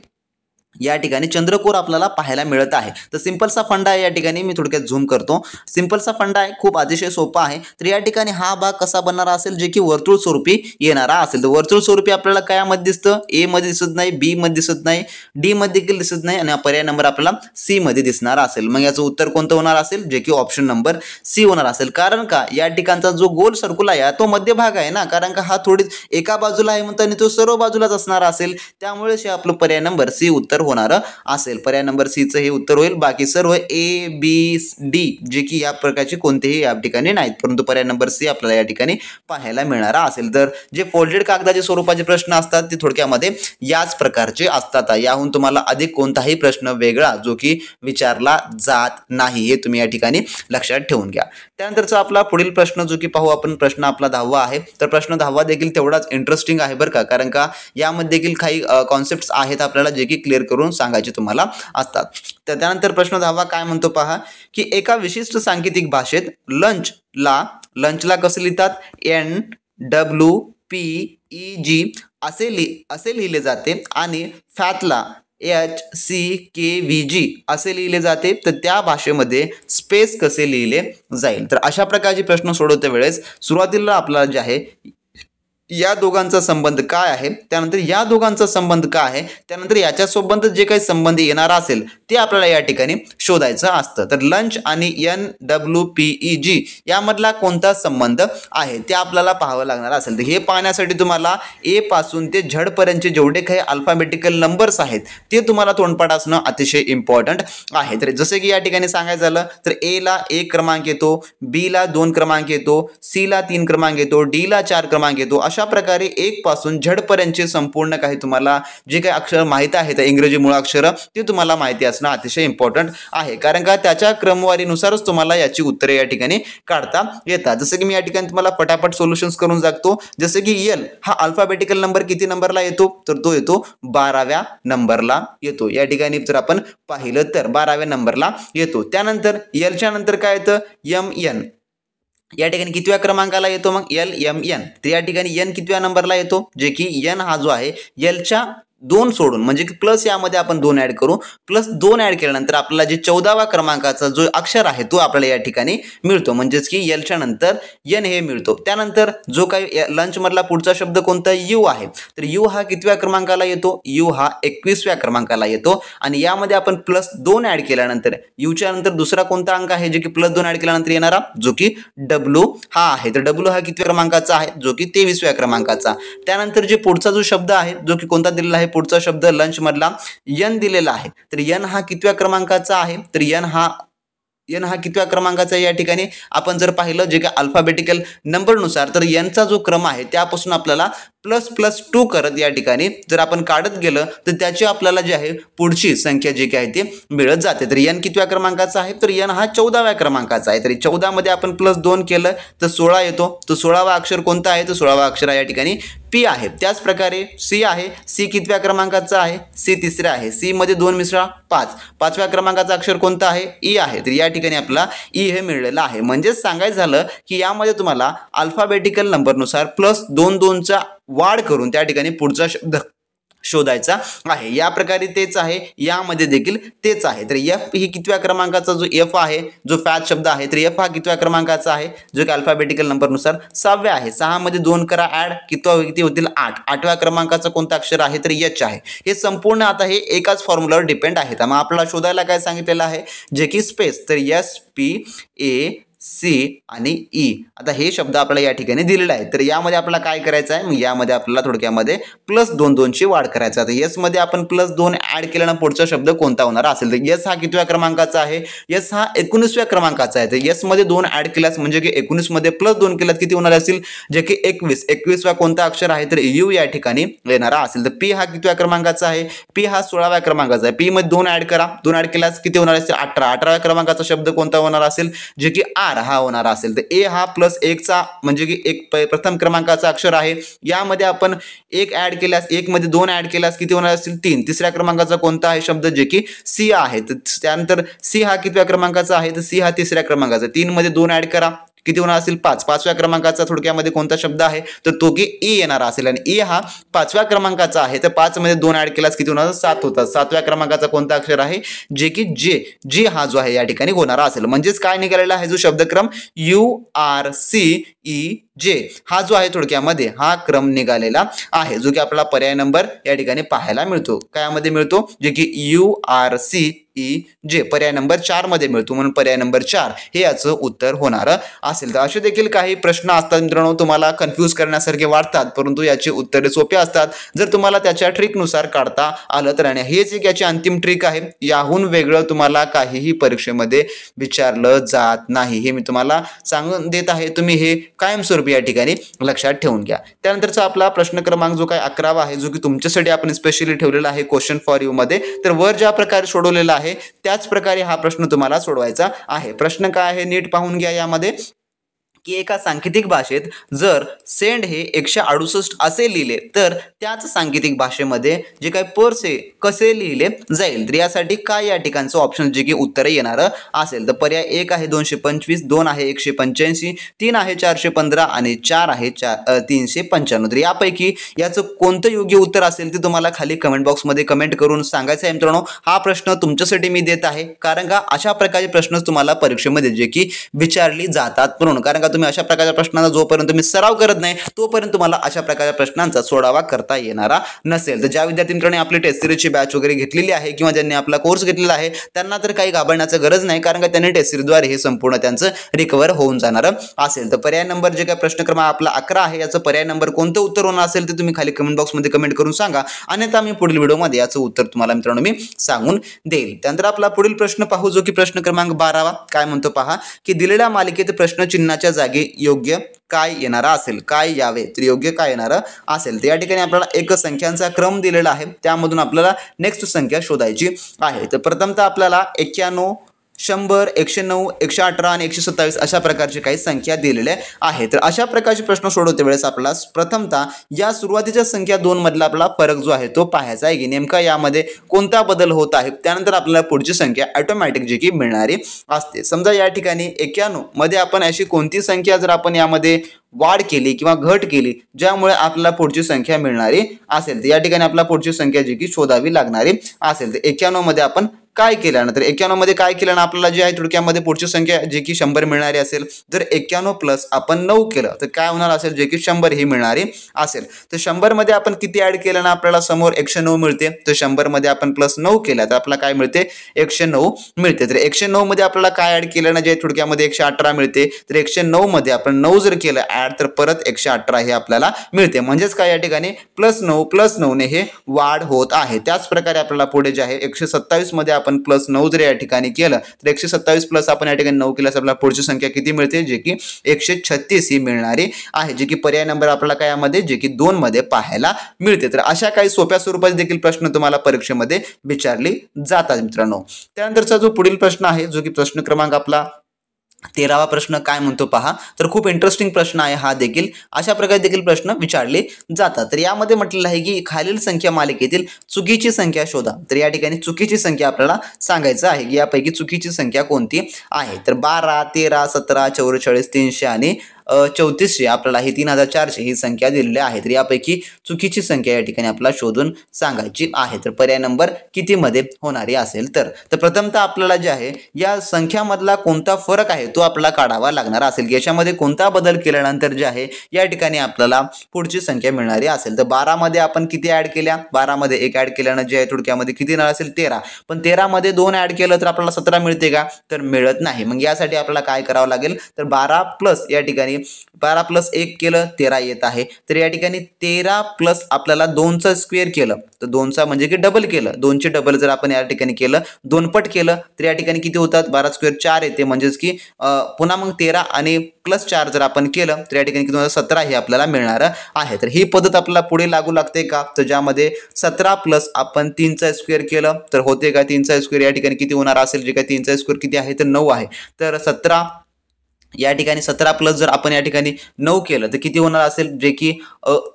या ठिकाणी चंद्रकोर आपल्याला पाहायला मिळत आहे. तर सिंपलचा फंडा आहे, या ठिकाणी मी थोडक्यात झूम करतो. सिंपलचा फंडा आहे, खूप अतिशय सोपा आहे. तर या ठिकाणी हा भाग कसा बनणारा असेल, जे की वर्तुळ स्वरूपी येणारा असेल. तर वर्तुळ स्वरूपी आपल्याला काय मध्ये दिसतं, ए मध्ये दिसत नाही, बी मध्ये दिसत नाही, डी मध्ये देखील दिसत नाही आणि पर्याय नंबर आपल्याला सी मध्ये दिसणार असेल. मग याचं उत्तर कोणतं होणार असेल, जे की ऑप्शन नंबर सी होणार असेल. कारण का या ठिकाणचा जो गोल सर्कल आहे तो मध्यभाग आहे ना, कारण का हा थोडी एका बाजूला आहे म्हणताना तो सर्व बाजूलाच असणार असेल, त्यामुळे हे आपलं पर्याय नंबर सी उत्तर होणार असेल. पर्याय नंबर सी चं हे उत्तर होईल. बाकी सर्व ए बी डी जे की या प्रकारचे कोणतेही या ठिकाणी नाहीत, परंतु पर्याय नंबर सी आपल्याला या ठिकाणी पाहायला मिळणार असेल. तर जे फोल्डेड कागदाचे स्वरूपाचे प्रश्न असतात ते थोडक्यामध्ये याच प्रकारचे असतात. याहून तुम्हाला अधिक कोणताही प्रश्न वेगळा जो की विचारला जात नाही, हे तुम्ही या ठिकाणी लक्षात ठेवून घ्या. त्यानंतरचा आपला पुढील प्रश्न जो की पाहू आपण, प्रश्न आपला 10वा आहे. तर प्रश्न 10वा देखील तेवढाच इंटरेस्टिंग आहे बरं का, कारण का यामध्ये देखील काही कॉन्सेप्ट्स आहेत आपल्याला जे की क्लिअर करून सांगायचे तुम्हाला असतात. तर त्यानंतर प्रश्न 10वा काय म्हणतो पहा, की एका विशिष्ट सांकेतिक भाषेत लंचला कसं लिहितात, NWPEG असे लिहिले जाते आणि फॅथला HCKVG असे लिहिले जाते. तर त्या भाषेमध्ये स्पेस कसे लिहिले जाईल. तर अशा प्रकारचे प्रश्न सोडवते वेळेस सुरुवातीला आपल्याला जे आहे या दोघांचा संबंध काय आहे, त्यानंतर या दोघांचा संबंध काय आहे, त्यानंतर याच्यासोबत जे काही संबंध येणार असेल ते आपल्याला या ठिकाणी शोधायचं असतं. तर लंच आणि NWPEG यामधला कोणता संबंध आहे ते आपल्याला पाहावं लागणार असेल. तर हे पाहण्यासाठी तुम्हाला ए पासून ते झेड पर्यंतचे जेवढे काही अल्फाबेटिकल नंबर्स आहेत ते तुम्हाला तोंडपाठ असणं अतिशय इम्पॉर्टंट आहे. तर जसे की या ठिकाणी सांगायचं झालं तर ए ला 1 क्रमांक येतो, बी ला 2 क्रमांक येतो, सी ला 3 क्रमांक येतो, डी ला 4 क्रमांक येतो. अशा प्रकारे 1 पासून झेड पर्यंतचे संपूर्ण काही तुम्हाला जे काही अक्षर माहित आहेत इंग्रजी मूळाक्षर ते तुम्हाला माहिती असणं अतिशय इम्पॉर्टंट आहे. कारण का त्याच्या क्रमवारीनुसारच तुम्हाला याची उत्तरे या ठिकाणी काढता येतात. जसं की मी या ठिकाणी तुम्हाला पटापट सोल्युशन्स करून जातो. जसं की एल हा अल्फाबेटिकल नंबर किती नंबरला येतो, तर तो येतो 12व्या नंबरला येतो. या ठिकाणी जर आपण पाहिलं तर 12व्या नंबरला येतो. त्यानंतर एलच्या नंतर काय येतं, MN या ठिकाणी कितव्या क्रमांकाला येतो, मग LMN. तर या ठिकाणी N कितव्या नंबरला येतो, जे की N हा जो आहे Lच्या 2 सोडून म्हणजे की प्लस यामध्ये आपण 2 ऍड करू, प्लस 2 ऍड केल्यानंतर आपल्याला जे 14व्या क्रमांकाचा जो अक्षर आहे तो आपल्याला या ठिकाणी मिळतो. म्हणजेच की एलच्या नंतर N हे मिळतो. त्यानंतर जो काही लंच मधला पुढचा शब्द कोणता, यू आहे. तर यू हा कितव्या क्रमांकाला येतो, यू हा 21व्या क्रमांकाला येतो. आणि यामध्ये आपण प्लस 2 ऍड केल्यानंतर यूच्या नंतर दुसरा कोणता अंक आहे जे की प्लस 2 ऍड केल्यानंतर येणारा, जो की W हा आहे. तर W हा कितव्या क्रमांकाचा आहे, जो की 23व्या क्रमांकाचा. त्यानंतर जे पुढचा जो शब्द आहे जो की कोणता दिलेला आहे, पुढचा शब्द लंच मधला N दिलेला आहे. तर N हा कितव्या क्रमांकाचा आहे, तर N हा कितव्या क्रमांकाचा आहे या ठिकाणी आपण जर पाहिलं जे काही अल्फाबेटिकल नंबरनुसार तर Nचा जो क्रम आहे त्यापासून आपल्याला ++2 करत या ठिकाणी जर आपण काढत गेलं तर त्याची आपल्याला जे आहे पुढची संख्या जी काय ते मिळत जाते. तर N कितव्या क्रमांकाचा आहे, तर N हा 14व्या क्रमांकाचा आहे. तरी 14 मध्ये आपण +2 केलं तर 16 येतो. तर 16वा अक्षर कोणता आहे, तर 16वा अक्षर या ठिकाणी P आहे. त्याच प्रकारे C आहे. C कितव्या क्रमांकाचा आहे, C तिसऱ्या आहे. C मध्ये 2 मिसळा 5. 5व्या क्रमांकाचा अक्षर कोणता आहे, E आहे. तर या ठिकाणी आपला E हे मिळलेलं आहे. म्हणजे सांगायचं झालं की यामध्ये तुम्हाला अल्फाबेटिकल नंबरनुसार +2 चा वाढ करून त्या ठिकाणी पुढचा शब्द शोधायचा आहे. या प्रकारे तेच आहे, यामध्ये देखील तेच आहे. तर F ही कितव्या क्रमांकाचा जो F आहे, जो फॅच शब्द आहे, तर F हा कितव्या क्रमांकाचा आहे, जो की अल्फाबेटिकल नंबरनुसार 6व्या आहे. 6 मध्ये 2 करा ऍड, किती होतील 8. 8व्या क्रमांकाचा कोणता अक्षर आहे, तर H आहे. हे संपूर्ण आता हे एकाच फॉर्म्युलावर डिपेंड आहे. मग आपल्याला शोधायला काय सांगितलेलं आहे, जे की स्पेस. तर SPAC आणि E आता हे शब्द आपल्याला या ठिकाणी दिलेले आहेत. तर यामध्ये आपल्याला काय करायचं आहे, मग यामध्ये आपल्याला थोडक्यामध्ये +2 ची वाढ करायची आहे. S मध्ये आपण +2 ऍड केल्यानं पुढचा शब्द कोणता होणार असेल, तर S हा कितव्या क्रमांकाचा आहे, S हा 19व्या क्रमांकाचा आहे. तर S मध्ये 2 ऍड केल्यास म्हणजे की 19 मध्ये +2 केल्यास किती होणार असेल, जे की 21. 21वा कोणता अक्षर आहे, तर U या ठिकाणी येणारा असेल. तर P हा कितव्या क्रमांकाचा आहे, P हा 16व्या क्रमांकाचा आहे. P मध्ये 2 ऍड करा, 2 ऍड केल्यास किती होणार असेल, 18. 18व्या क्रमांकाचा शब्द कोणता होणार असेल, जे की R हा होणार असेल. तर A हा +1 चा म्हणजे की एक प्रथम क्रमांकाचा अक्षर आहे. यामध्ये आपण 1 ऍड केल्यास 1 मध्ये 2 ऍड केल्यास किती होणार असेल, 3. तिसऱ्या क्रमांकाचा कोणता आहे शब्द, जे की C आहे. तर त्यानंतर C हा कितव्या क्रमांकाचा आहे, तर C हा तिसऱ्या क्रमांकाचा. 3 मध्ये 2 ऍड करा, किती होणार असेल, 5. 5व्या क्रमांकाचा थोडक्यामध्ये कोणता शब्द आहे, तर तो की E येणार असेल. आणि E हा 5व्या क्रमांकाचा आहे. तर 5 मध्ये 2 ऍड केल्यास किती होणार, 7 होतात. 7व्या क्रमांकाचा कोणता अक्षर आहे, जे की J हा जो आहे या ठिकाणी होणार असेल. म्हणजेच काय निघालेला आहे जो शब्दक्रम URCEJ हा जो आहे थोडक्यामध्ये हा क्रम निघालेला आहे, जो की आपल्याला पर्याय नंबर या ठिकाणी पाहायला मिळतो. कायामध्ये मिळतो, जे की URCEJ पर्याय नंबर 4 मध्ये मिळतो. म्हणून पर्याय नंबर 4 हे याचं उत्तर होणार असेल. तर असे देखील काही प्रश्न असतात मित्रांनो, तुम्हाला कन्फ्यूज करण्यासारखे वाटतात, परंतु याची उत्तरे सोपी असतात जर तुम्हाला त्याच्या ट्रिकनुसार काढता आलं तर. आणि हेच एक याची अंतिम ट्रिक आहे. याहून वेगळं तुम्हाला काहीही परीक्षेमध्ये विचारलं जात नाही, हे मी तुम्हाला सांगून देत आहे. तुम्ही हे कायमस्वरूपी या ठिकाणी लक्षात ठेवून घ्या. त्यानंतरचा आपला प्रश्न क्रमांक जो काय 11वा आहे, जो की तुमच्यासाठी आपण स्पेशली ठेवलेला आहे क्वेश्चन फॉर यू मध्ये. तर वर ज्या प्रकारे सोडवलेला आहे त्याच प्रकारे हा प्रश्न तुम्हाला सोडवायचा आहे. प्रश्न काय आहे नीट पाहून घ्या. यामध्ये की एका सांकेतिक भाषेत जर सेंड हे 168 असे लिहिले तर त्याच सांकेतिक भाषेमध्ये जे काही पर्से कसे लिहिले जाईल. तर यासाठी काय या ठिकाणचं ऑप्शन जे की उत्तर येणार असेल, तर पर्याय 1 आहे 225, 2 आहे 185, 3 आहे 415 आणि 4 आहे 395. तर यापैकी याचं कोणतं योग्य उत्तर असेल ते तुम्हाला खाली कमेंट बॉक्समध्ये कमेंट करून सांगायचं आहे. मित्रांनो, हा प्रश्न तुमच्यासाठी मी देत आहे, कारण का अशा प्रकारचे प्रश्न तुम्हाला परीक्षेमध्ये जे की विचारली जातात म्हणून. कारण का तुम्ही अशा प्रकारच्या प्रश्नांचा जोपर्यंत तुम्ही सराव करत नाही तोपर्यंत तुम्हाला अशा प्रकारच्या प्रश्नांचा सोडावा करता येणारा नसेल. तर ज्या विद्यार्थ्यांकडे आपली टेस्ट सिरीजची बॅच वगैरे घेतलेली आहे किंवा ज्यांनी आपला कोर्स घेतलेला आहे त्यांना तर काही घाबरण्याची गरज नाही, कारण का त्यांनी टेस्ट सिरीजद्वारे हे संपूर्ण त्यांचं रिकवर होऊन जाणार असेल. तर पर्याय नंबर जे काय प्रश्न क्रमांक आपला 11 आहे याचं पर्याय नंबर कोणतं उत्तर होणार असेल ते तुम्ही खाली कमेंट बॉक्समध्ये कमेंट करून सांगा, अन्यथा मी पुढील व्हिडिओमध्ये याचं उत्तर तुम्हाला मित्रांनो मी सांगून देईल. त्यानंतर आपला पुढील प्रश्न पाहू, जो की प्रश्न क्रमांक 12 काय म्हणतो पहा, की दिलेल्या मालिकेत प्रश्नचिन्हाच्या जागी योग्य काय येणारा असेल, काय यावे, तर योग्य काय येणारा असेल. तर या ठिकाणी आपल्याला एक संख्यांचा क्रम दिलेला आहे, त्यामधून आपल्याला नेक्स्ट संख्या शोधायची आहे. तर प्रथमतः आपल्याला 91, 100, 109, 118 आणि 127 अशा प्रकारची काही संख्या दिलेल्या आहेत. तर अशा प्रकारचे प्रश्न सोडवते वेळेस आपल्याला प्रथमतः या सुरुवातीच्या संख्या 2 मधला आपला फरक जो आहे तो पाहायचा आहे की नेमका यामध्ये कोणता बदल होत आहे. त्यानंतर आपल्याला पुढची संख्या ऑटोमॅटिक जी की मिळणारी असते. समजा या ठिकाणी 91 मध्ये आपण अशी कोणती संख्या जर आपण यामध्ये वाढ केली किंवा घट केली ज्यामुळे आपल्याला पुढची संख्या मिळणारी असेल, तर या ठिकाणी आपल्याला पुढची संख्या जी की शोधावी लागणारी असेल. तर 91 मध्ये आपण काय केल्यानंतर 91 मध्ये काय केल्यानं आपल्याला जे आहे थोडक्यामध्ये पुढची संख्या जी की 100 मिळणारी असेल. जर 91 प्लस आपण 9 केलं तर काय होणार असेल, जे की 100 ही मिळणारी असेल. तर 100 मध्ये आपण किती ऍड केलं ना आपल्याला समोर 109 मिळते. तर 100 मध्ये आपण प्लस 9 केला तर आपल्याला काय मिळते, 109 मिळते. तर 109 मध्ये आपल्याला काय ऍड केलं ना जे थोडक्यामध्ये 118 मिळते. तर 109 मध्ये आपण 9 जर केलं ऍड तर परत 118 हे आपल्याला मिळते. म्हणजेच काय या ठिकाणी +9 ने हे वाढ होत आहे. त्याच प्रकारे आपल्याला पुढे जे आहे 127 मध्ये आपण +9 जर या ठिकाणी केलं तर 127 प्लस आपण या ठिकाणी 9 केल्यास आपल्याला पुढची संख्या किती मिळते, जे की 136 ही मिळणारी आहे, जे की पर्याय नंबर आपल्याला काय यामध्ये जे की 2 मध्ये पाहायला मिळते. तर अशा काही सोप्या स्वरूपाचे देखील प्रश्न तुम्हाला परीक्षेमध्ये विचारले जातात मित्रांनो. त्यानंतरचा जो पुढील प्रश्न आहे जो की प्रश्न क्रमांक आपला 13वा प्रश्न काय म्हणतो पहा, तर खूप इंटरेस्टिंग प्रश्न आहे हा देखील. अशा प्रकारे देखील प्रश्न विचारले जातात. तर यामध्ये म्हटलेलं आहे की खालील संख्या मालिकेतील चुकीची संख्या शोधा. तर या ठिकाणी चुकीची संख्या आपल्याला सांगायचं आहे की यापैकी चुकीची संख्या कोणती आहे. तर 12, 13, 17, 44, 300 आणि 3400 आपल्याला ही 3400 ही संख्या दिलेली आहे. तर यापैकी चुकीची संख्या या ठिकाणी आपल्याला शोधून सांगायची आहे. तर पर्याय नंबर किती मध्ये होणारी असेल. तर प्रथमतः आपल्याला जे आहे या संख्यामधला कोणता फरक आहे तो आपल्याला काढावा लागणार असेल की याच्यामध्ये कोणता बदल केल्यानंतर जे आहे या ठिकाणी आपल्याला पुढची संख्या मिळणारी असेल. तर 12 मध्ये आपण किती ऍड केल्या, 12 मध्ये 1 ऍड केल्यानं जे आहे थोडक्यामध्ये किती येणार असेल 13. पण 13 मध्ये 2 ऍड केलं तर आपल्याला 17 मिळते का, तर मिळत नाही. मग यासाठी आपल्याला काय करावं लागेल, तर 12 प्लस या ठिकाणी 12 प्लस 1 केलं 13 येत आहे. तर या ठिकाणी 13 प्लस आपल्याला 2चा स्क्वेअर केलं तर 2चा म्हणजे की डबल केलं, 2चे डबल जर आपण या ठिकाणी केलं 2 पट केलं तर या ठिकाणी किती होतात, 12 स्क्वेअर 4 येते. म्हणजेच की पुन्हा मग 13 आणि प्लस 4 जर आपण केलं तर या ठिकाणी किती होतं, 17 हे आपल्याला मिळणार आहे. तर ही पद्धत आपल्याला पुढे लागू लागते का, तर ज्यामध्ये 17 प्लस आपण 3चा स्क्वेअर केलं तर होते का 3चा स्क्वेअर या ठिकाणी किती होणार असेल, जे काय 3चा स्क्वेअर किती आहे तर 9 आहे. तर 17 या ठिकाणी 17 प्लस जर आपण या ठिकाणी 9 केलं तर किती होणार असेल, जे की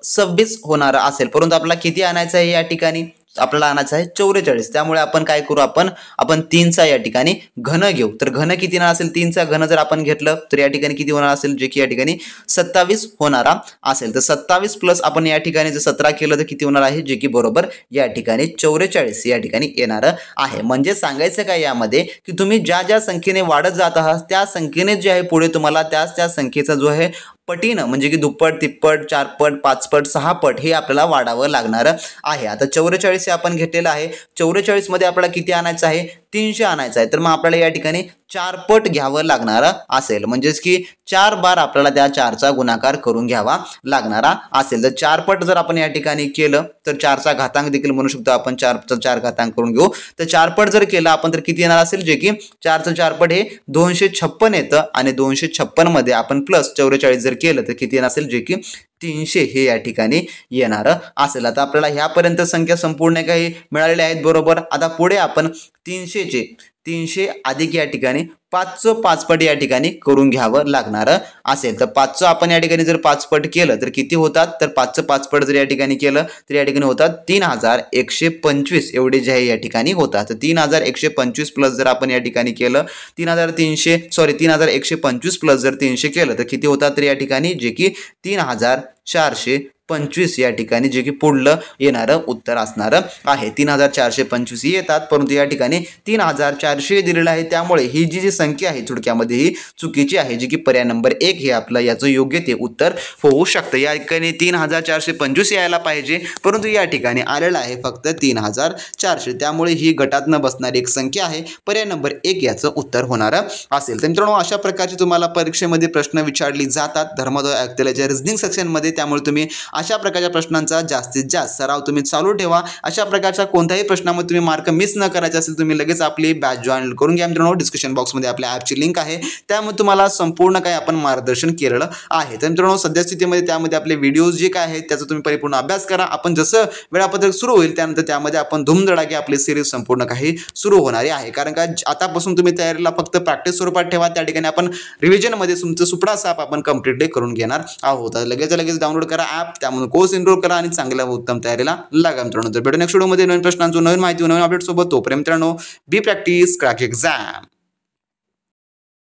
26 होणार असेल. परंतु आपल्याला किती आणायचं आहे, या ठिकाणी आपल्याला आणायचं आहे 44. त्यामुळे आपण काय करू, आपण 3चा या ठिकाणी घन घेऊ. तर घन किती येणार असेल, 3चा घन जर आपण घेतलं तर या ठिकाणी किती होणार असेल, जे की या ठिकाणी 27 होणारा असेल. तर 27 प्लस आपण या ठिकाणी जर 17 केलं तर किती होणार आहे, जे की बरोबर या ठिकाणी 44 या ठिकाणी येणार आहे. म्हणजे सांगायचं काय यामध्ये की तुम्ही ज्या ज्या संख्येने वाढत जात आहात त्या संख्येने जे आहे पुढे तुम्हाला त्या संख्येचा जो आहे पटीनं म्हणजे की दुप्पट, तिप्पट, 4 पट, 5 पट, 6 पट हे आपल्याला वाढावं लागणार आहे. आता 44 हे आपण घेतलेलं आहे. 44 मध्ये आपल्याला किती आणायचं आहे, 300 आणायचं आहे. तर मग आपल्याला या ठिकाणी 4 पट घ्यावं लागणार असेल. म्हणजेच की 4 बार आपल्याला त्या 4चा गुणाकार करून घ्यावा लागणारा असेल. तर 4 पट जर आपण या ठिकाणी केलं तर 4चा घातांक देखील म्हणू शकतो आपण, 4चा 4 घातांक करून घेऊ. तर 4 पट जर केलं आपण तर किती येणार असेल, जे की 4चं 4 पट हे 256 येतं आणि 256 मध्ये आपण प्लस 44 जर केलं तर किती येणार असेल, जे की 300 हे या ठिकाणी येणार असेल. आता आपल्याला ह्यापर्यंत संख्या संपूर्ण काही मिळालेल्या आहेत बरोबर. आता पुढे आपण 300 अधिक या ठिकाणी 5चं 5 पट या ठिकाणी करून घ्यावं लागणार असेल. तर 5चं आपण या ठिकाणी जर 5 पट केलं तर किती होतात, तर 5चं 5 पट जर या ठिकाणी केलं तर या ठिकाणी होतात 3125 एवढे जे आहे या ठिकाणी होतात. तर 3125 प्लस जर आपण या ठिकाणी केलं 3125 प्लस जर 300 केलं तर किती होतात, तर या ठिकाणी जे की 3450 25 या ठिकाणी जे की पुढलं येणारं उत्तर असणार आहे. 3425 येतात, परंतु या ठिकाणी 3400 दिलेलं आहे, त्यामुळे ही जी संख्या आहे थोडक्यामध्ये ही चुकीची आहे, जी की पर्याय नंबर 1 हे आपलं याचं योग्य ते उत्तर होऊ शकतं. या ठिकाणी 3425 यायला पाहिजे, परंतु या ठिकाणी आलेलं आहे फक्त 3400, त्यामुळे ही गटात न बसणारी एक संख्या आहे. पर्याय नंबर 1 याचं उत्तर होणार असेल. तर मित्रांनो, अशा प्रकारचे तुम्हाला परीक्षेमध्ये प्रश्न विचारले जातात धर्मोदय आयुक्तालयाच्या रिझनिंग सेक्शनमध्ये, त्यामुळे तुम्ही अशा प्रकारच्या प्रश्नांचा जास्तीत जास्त सराव तुम्ही चालू ठेवा. अशा प्रकारच्या कोणत्याही प्रश्नामध्ये तुम्ही मार्क मिस न करायचे असेल, तुम्ही लगेच आपली बॅच जॉईन करून घ्या मित्रांनो. डिस्क्रिप्शन बॉक्समध्ये आपल्या ॲपची लिंक आहे, त्यामुळे तुम्हाला संपूर्ण काही आपण मार्गदर्शन केलेलं आहे. तर मित्रांनो, सद्यस्थितीमध्ये त्यामध्ये आपले व्हिडिओज जे काय आहेत त्याचा तुम्ही परिपूर्ण अभ्यास करा. आपण जसं वेळापत्रक सुरू होईल त्यानंतर त्यामध्ये आपण धूमधडाके आपली सिरीज संपूर्ण काही सुरू होणारी आहे. कारण का आतापासून तुम्ही तयारीला फक्त प्रॅक्टिस स्वरूपात ठेवा, त्या ठिकाणी आपण रिव्हिजनमध्ये तुमचं सुपडा साप आपण कम्प्लिटली करून घेणार आहोत. लगेच डाउनलोड करा ॲप, त्यामध्ये कोर्स एनरोल करा आणि चांगल्या उत्तम तयारीला लागा मित्रांनो. तर भेटू नेक्स्ट व्हिडिओमध्ये नवीन प्रश्नांचं, नवीन माहिती, नवीन अपडेट सोबत. तोपर्यंत मित्रांनो, बी प्रॅक्टिस क्रॅक एक्झाम.